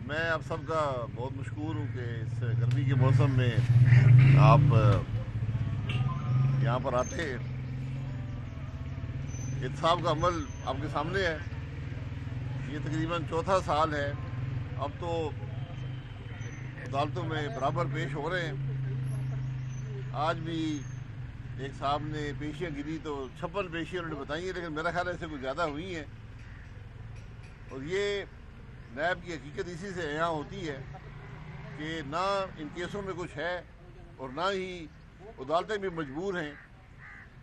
میں آپ سب کا بہت مشکور ہوں کہ اس گرمی کے موسم میں آپ یہاں پر آتے ہیں. احتساب کا عمل آپ کے سامنے ہے. یہ تقریباً چوتھا سال ہے. اب تو عدالتوں میں برابر پیش ہو رہے ہیں. آج بھی ایک صاحب نے پیشیاں گری تو 56 پیشیاں انہوں نے بتائی ہیں, لیکن میرا خیال ہے اس سے کچھ زیادہ ہوئی ہیں. اور یہ نیب کی حقیقت اسی سے عیاں ہوتی ہے کہ نہ ان کیسوں میں کچھ ہے اور نہ ہی عدالتیں بھی مجبور ہیں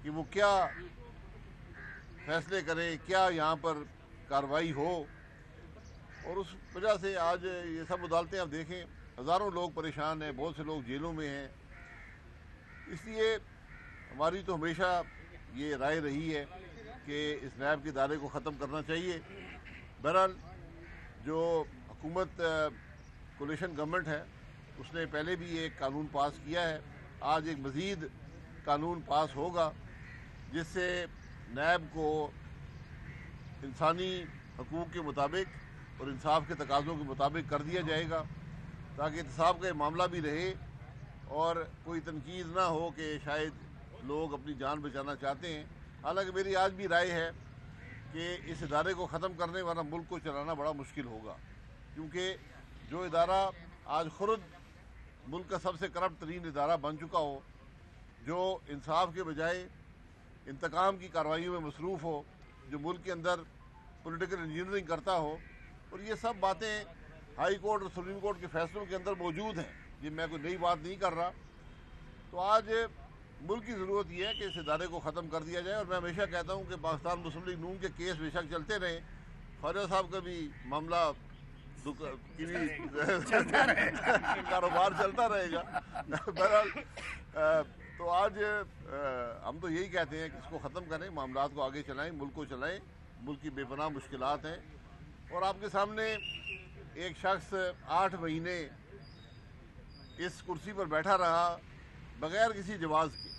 کہ وہ کیا فیصلے کریں, کیا یہاں پر کارروائی ہو. اور اس وجہ سے آج یہ سب عدالتیں آپ دیکھیں, ہزاروں لوگ پریشان ہیں, بہت سے لوگ جیلوں میں ہیں. اس لیے ہماری تو ہمیشہ یہ رائے رہی ہے کہ اس نیب کے ادارے کو ختم کرنا چاہیے. بہرحال جو حکومت کولیشن گورنمنٹ ہے اس نے پہلے بھی ایک قانون پاس کیا ہے. آج ایک مزید قانون پاس ہوگا جس سے نیب کو انسانی حقوق کے مطابق اور انصاف کے تقاضوں کے مطابق کر دیا جائے گا, تاکہ احتساب کا یہ معاملہ بھی رہے اور کوئی تنقید نہ ہو کہ شاید لوگ اپنی جان بچانا چاہتے ہیں. حالانکہ میری آج بھی رائے ہے کہ اس ادارے کو ختم کرنے والا ملک کو چلانا بڑا مشکل ہوگا, کیونکہ جو ادارہ آج خود ملک کا سب سے کرپٹ ترین ادارہ بن چکا ہو, جو انصاف کے بجائے انتقام کی کارروائیوں میں مصروف ہو, جو ملک کے اندر پولیٹیکل انجینئرنگ کرتا ہو, اور یہ سب باتیں ہائی کورٹ اور سپریم کورٹ کے فیصلوں کے اندر موجود ہیں. یہ میں کوئی نئی بات نہیں کر رہا. تو آج ملک کی ضرورت یہ ہے کہ اس ادارے کو ختم کر دیا جائے. اور میں ہمیشہ کہتا ہوں کہ پاکستان مسلم لیگ نون کے کیس بے شک چلتے رہیں, خواجہ صاحب کا بھی معاملہ کاروبار چلتا رہے گا. بہرحال تو آج ہم تو یہی کہتے ہیں کہ اس کو ختم کریں, معاملات کو آگے چلائیں, ملک کو چلائیں. ملک کی بے پناہ مشکلات ہیں, اور آپ کے سامنے ایک شخص 8 مہینے اس کرسی پر بیٹھا رہا بغیر کسی جواز کے.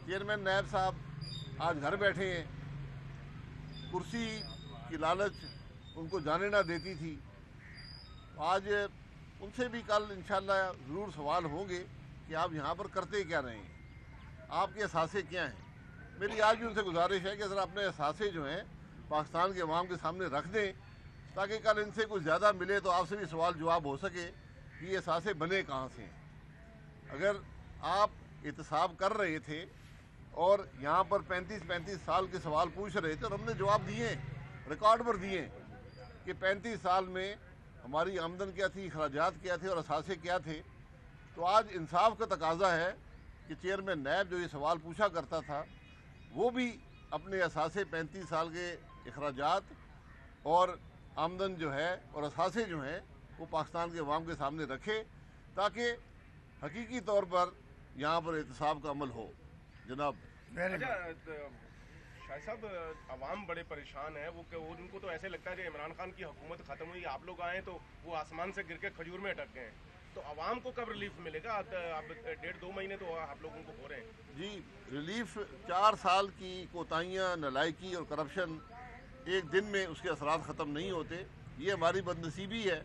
چیئرمین نیب صاحب آج گھر بیٹھے ہیں. کرسی کی لالچ ان کو جانے نہ دیتی تھی. آج ان سے بھی کل انشاءاللہ ضرور سوال ہوں گے کہ آپ یہاں پر کرتے کیا رہے ہیں, آپ کے اثاثے کیا ہیں. میری آج بھی ان سے گزارش ہے کہ ذرا اپنے اثاثے جو ہیں پاکستان کے عوام کے سامنے رکھ دیں, تاکہ کل ان سے کچھ زیادہ ملے تو آپ سے بھی سوال جواب ہو سکے کہ یہ اثاثے بنے کہاں سے ہیں. اگر آپ احتساب کر رہے تھے اور یہاں پر 35 سال کے سوال پوچھ رہے تھے, اور ہم نے جواب دیے, ریکارڈ پر دیے کہ 35 سال میں ہماری آمدن کیا تھی, اخراجات کیا تھے اور اثاثے کیا تھے. تو آج انصاف کا تقاضا ہے کہ چیئرمین نیب جو یہ سوال پوچھا کرتا تھا وہ بھی اپنے اثاثے 35 سال کے اخراجات اور آمدن جو ہے اور اثاثے جو ہیں وہ پاکستان کے عوام کے سامنے رکھے, تاکہ حقیقی طور پر یہاں پر احتساب کا عمل ہو. جناب شاہد صاحب, عوام بڑے پریشان ہیں. وہ ان کو تو ایسے لگتا ہے کہ عمران خان کی حکومت ختم ہوئی, آپ لوگ آئے تو وہ آسمان سے گر کے کھجور میں اٹک گئے ہیں. تو عوام کو کب ریلیف ملے گا؟ اب 1.5-2 مہینے تو آپ لوگ ان کو ہو رہے ہیں. جی, ریلیف 4 سال کی کوتاہیاں, نالائکی اور کرپشن ایک دن میں اس کے اثرات ختم نہیں ہوتے. یہ ہماری بدنصیبی ہے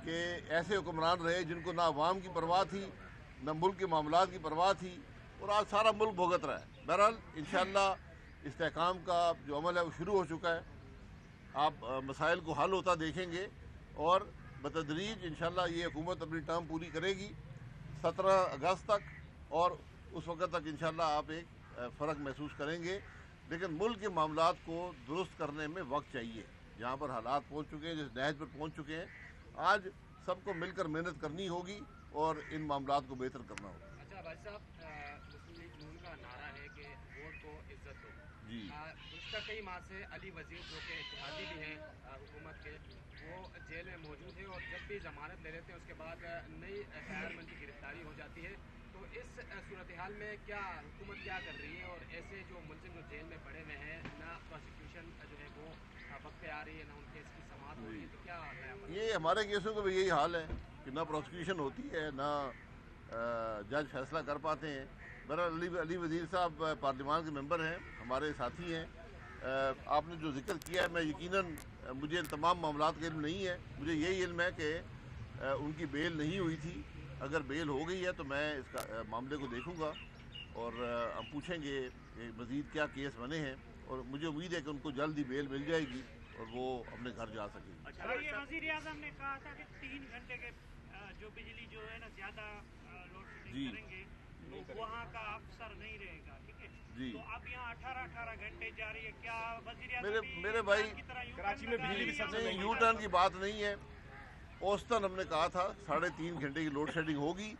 کہ ایسے حکمران رہے جن کو نہ عوام کی پرواہ تھی, نہ ملک کے معاملات کی پرواہ تھی, اور آج سارا ملک بھگت رہا ہے. بہرحال انشاءاللہ استحکام کا جو عمل ہے وہ شروع ہو چکا ہے. آپ مسائل کو حل ہوتا دیکھیں گے, اور بتدریج انشاءاللہ یہ حکومت اپنی ٹرم پوری کرے گی 17 اگست تک, اور اس وقت تک انشاءاللہ آپ ایک فرق محسوس کریں گے. لیکن ملک کے معاملات کو درست کرنے میں وقت چاہیے. جہاں پر حالات پہنچ چکے ہیں, جس نہج پر پہنچ چکے ہیں, آج سب کو مل کر محنت کرنی ہوگی اور ان معاملات کو بہتر کرنا ہوگا. اچھا بھائی صاحب, مسلم لیگ نون کا نعرہ ہے کہ ووٹ کو عزت دو. جی, گزشتہ کئی ماہ سے علی وزیر جو کہ اتحادی بھی ہیں حکومت کے, وہ جیل میں موجود ہیں, اور جب بھی ضمانت لے لیتے ہیں اس کے بعد نئی FIR میں ان کی گرفتاری ہو جاتی ہے. تو اس صورتحال میں کیا حکومت کیا کر رہی ہے, اور ایسے جو ملزم جو جیل میں پڑے ہوئے ہیں, نہ پروسیکیوشن جو ہے وہ وقت پہ آ رہی ہے, نہ ان کیس کی سماعت ہو رہی ہے, تو کیا یہ ہمارے کیسوں کا بھی یہی حال ہے کہ نہ پروسیکیوشن ہوتی ہے, نہ جج فیصلہ کر پاتے ہیں. بہرحال علی وزیر صاحب پارلیمان کے ممبر ہیں, ہمارے ساتھی ہیں. آپ نے جو ذکر کیا ہے, میں یقیناً मुझे इन तमाम मामलात का इल्म नहीं है। मुझे यही इल्म है कि उनकी बेल नहीं हुई थी। अगर बेल हो गई है तो मैं इसका मामले को देखूंगा और हम पूछेंगे कि मज़ीद क्या केस बने हैं, और मुझे उम्मीद है कि उनको जल्द ही बेल मिल जाएगी और वो अपने घर जा सकेंगे। अच्छा, ये वज़ीर आज़म ने कहा था कि 3 घंटे के जो बिजली जो है ना ज़्यादा लोड शेडिंग करेंगे तो वहाँ का अवसर नहीं रहेगा, ठीक है जी। तो अब यहाँ 18 घंटे जा रही है, क्या वज़ीर आज़म मेरे भाई कराची में बिजली भी सबसे नहीं, यू टर्न की बात नहीं है। औसतन हमने कहा था 3.5 घंटे की लोड शेडिंग होगी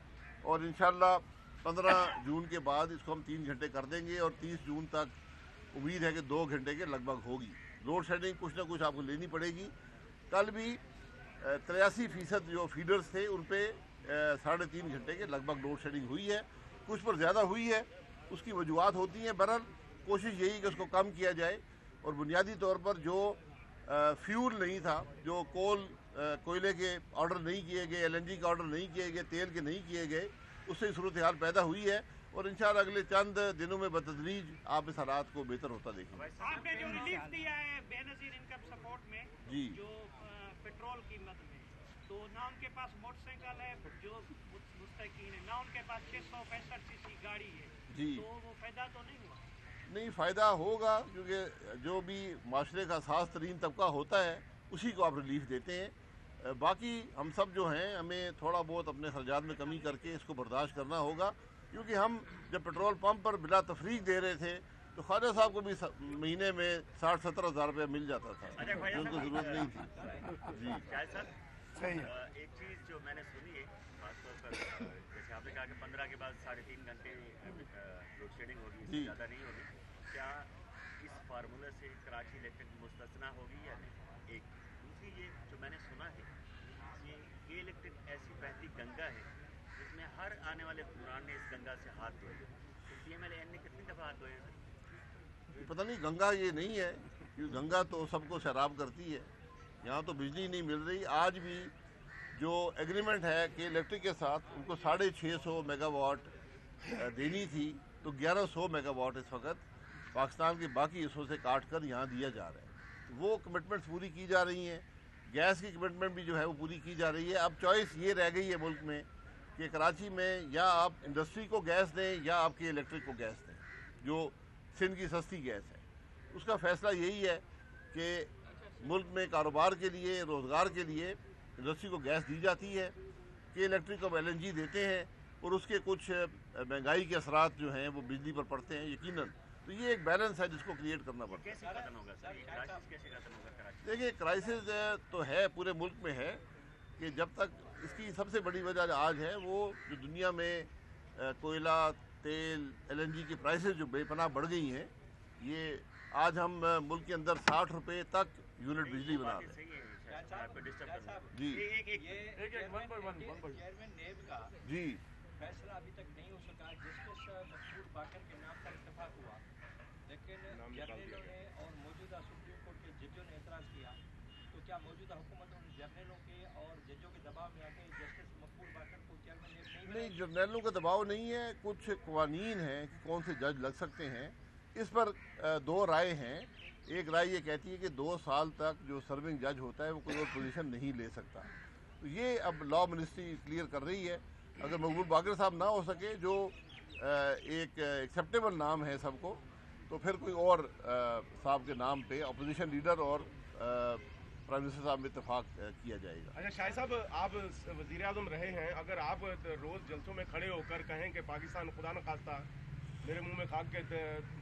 और इंशाल्लाह 15 जून के बाद इसको हम 3 घंटे कर देंगे और 30 जून तक उम्मीद है कि 2 घंटे के लगभग होगी। लोड शेडिंग कुछ ना कुछ आपको लेनी पड़ेगी। कल भी 83% जो फीडर्स थे उन पे 3.5 घंटे के लगभग लोड शेडिंग हुई है। कुछ पर ज़्यादा हुई है, उसकी वजूहत होती हैं। बहरहाल कोशिश यही कि उसको कम किया जाए और बुनियादी तौर पर जो फ्यूल नहीं था, जो कोयले के ऑर्डर नहीं किए गए, LNG के ऑर्डर नहीं किए गए, तेल के नहीं किए गए, उससे सूरत हाल पैदा हुई है और इंशाअल्लाह अगले चंद दिनों में बतदरीज आप इस हालात को बेहतर होता देखेंगे। आपने जो रिलीफ दिया है बेनज़ीर इनकम सपोर्ट में जी, जो पेट्रोल कीमत में, तो ना उनके पास मोटरसाइकिल है जो मुस्तकीन है, ना उनके पास 665 सीसी गाड़ी है, जी। तो वो फायदा तो नहीं हुआ? नहीं, फ़ायदा होगा क्योंकि जो भी माशरे का सास तरीन तबका होता है उसी को आप रिलीफ देते हैं। बाकी हम सब जो हैं हमें थोड़ा बहुत अपने खर्चात में कमी करके इसको बर्दाश्त करना होगा, क्योंकि हम जब पेट्रोल पंप पर बिला तफरीक दे रहे थे तो ख्वाजा साहब को भी महीने में 60-70 हज़ार रुपया मिल जाता था, उनको ज़रूरत नहीं थी। जी सही है। एक चीज़ जो मैंने सुनी है खासतौर पर, जैसे आपने कहा कि 15 के बाद 3.5 घंटे लोड शेडिंग होगी, इससे ज़्यादा नहीं होगी, क्या इस फार्मूले से कराची इलेक्ट्रिक मुस्तस्ना होगी या नहीं? एक दूसरी ये जो मैंने सुना है ये इलेक्ट्रिक ऐसी बहती गंगा है जिसमें हर आने वाले हुक्मरान ने इस गंगा से हाथ धोए, तो PMLN ने कितनी दफ़ा हाथ धोए? पता नहीं, गंगा ये नहीं है क्योंकि गंगा तो सबको शराब करती है। यहाँ तो बिजली नहीं मिल रही। आज भी जो एग्रीमेंट है कि इलेक्ट्रिक के साथ उनको 650 मेगावाट देनी थी, तो 1100 मेगावाट इस वक्त पाकिस्तान के बाकी हिस्सों से काट कर यहाँ दिया जा रहा है। वो कमिटमेंट्स पूरी की जा रही हैं। गैस की कमिटमेंट भी जो है वो पूरी की जा रही है। अब चॉइस ये रह गई है मुल्क में कि कराची में या आप इंडस्ट्री को गैस दें या आपके इलेक्ट्रिक को गैस दें, जो सिंध की सस्ती गैस है। उसका फ़ैसला यही है कि मुल्क में कारोबार के लिए, रोज़गार के लिए इंडस्ट्री को गैस दी जाती है कि इलेक्ट्रिक को LNG देते हैं और उसके कुछ महंगाई के असरात जो हैं वो बिजली पर पड़ते हैं यकीनन। तो ये एक बैलेंस है जिसको क्रिएट करना पड़ता है। कैसे खत्म होगा सर ये क्राइसिस, कैसे खत्म होगा कराची? देखिए, क्राइसिस तो है पूरे मुल्क में है कि जब तक इसकी सबसे बड़ी वजह आज है वो जो दुनिया में कोयला, तेल, LNG की प्राइसेस जो बेपनाह बढ़ गई हैं। ये आज हम मुल्क के अंदर 60 रुपये तक यूनिट बिजली बना रहे हैं। सही है, आपको डिस्टर्ब करना जी चेयरमैन नेब का जी फैसला अभी तक नहीं हो सका, जिसके मकबूल बाकर के नाम पर इत्तेफाक हुआ, लेकिन जर्नलों ने और मौजूदा सुप्रीम कोर्ट के जजों ने एतराज़ किया। तो क्या मौजूदा हुकूमत उन जर्नलों के और जजों के दबाव में आके जस्टिस मकबूल बाकर को चेयरमैन नेब नहीं, जर्नलों का दबाव नहीं है। कुछ कवानीन हैं कि कौन से जज लग सकते हैं। इस पर 2 राय हैं। एक राय ये कहती है कि 2 साल तक जो सर्विंग जज होता है वो कोई और पोजीशन नहीं ले सकता। तो ये अब लॉ मिनिस्ट्री क्लियर कर रही है। अगर मकबूल बाकर साहब ना हो सके, जो एक एक्सेप्टेबल नाम है सबको, तो फिर कोई और साहब के नाम पे अपोजिशन लीडर और प्राइम मिनिस्टर साहब में इत्तेफाक किया जाएगा। अच्छा शाहिद साहब, आप वज़ीर आज़म रहे हैं, अगर आप रोज़ जलसों में खड़े होकर कहें कि पाकिस्तान खुदा न खास्ता मेरे मुंह में खाक के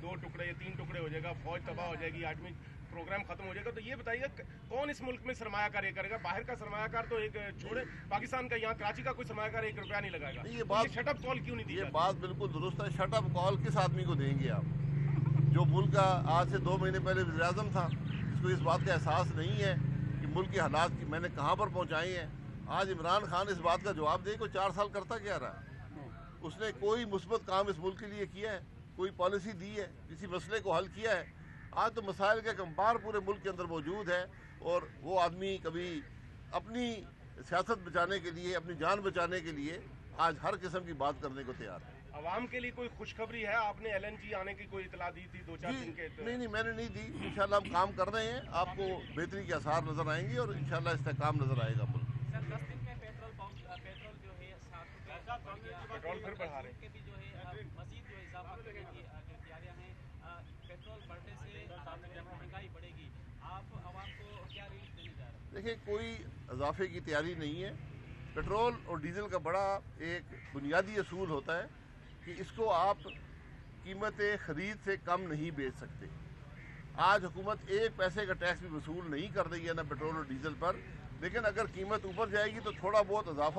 2 टुकड़े या 3 टुकड़े हो जाएगा, फौज तबाह हो जाएगी, आदमी प्रोग्राम खत्म हो जाएगा, तो ये बताइए कौन इस मुल्क में सरमायाकार ये करेगा? बाहर का सरमायाकार तो एक छोड़े, पाकिस्तान का, यहाँ कराची का कोई सरमायाकार 1 रुपया नहीं लगाएगा। ये बात शटअप कॉल क्यों नहीं दी? ये बात बिल्कुल दुरुस्त है। शटअप कॉल किस आदमी को देंगे आप, जो मुल्क का आज से 2 महीने पहले वज़ीर आज़म था, जिसको इस बात का एहसास नहीं है कि मुल्क के हालात की मैंने कहाँ पर पहुँचाए हैं। आज इमरान खान इस बात का जवाब दे, कोई 4 साल करता क्या रहा? उसने कोई मुस्बत काम इस मुल्क के लिए किया है? कोई पॉलिसी दी है? किसी मसले को हल किया है? आज तो मसाइल का कंबार पूरे मुल्क के अंदर मौजूद है और वो आदमी कभी अपनी सियासत बचाने के लिए, अपनी जान बचाने के लिए आज हर किस्म की बात करने को तैयार है। आवाम के लिए कोई खुशखबरी है? आपने LNG आने की कोई इतला दी थी 2-4 दिन के? नहीं, मैंने नहीं दी। इंशाल्लाह हम काम कर रहे हैं, आपको बेहतरी के आसार नजर आएंगे और इंशाल्लाह इस्तेहकाम नजर आएगा मुल्क। सर 10 दिन में पेट्रोल जो है 7 रुपये पेट्रोल फिर बढ़ा रहे हैं के भी जो है मजीद जो इजाफा करने की तैयारियां हैं। पेट्रोल बढ़ने से महंगाई बढ़ेगी, आप आवाम को क्या रिलीफ देने जा रहे हैं? देखिए, कोई इजाफे की तैयारी नहीं है। पेट्रोल और डीजल का बड़ा एक बुनियादी असूल होता है कि इसको आप कीमत ख़रीद से कम नहीं बेच सकते। आज हुकूमत 1 पैसे का टैक्स भी वसूल नहीं कर रही है ना पेट्रोल और डीजल पर, लेकिन अगर कीमत ऊपर जाएगी तो थोड़ा बहुत इजाफा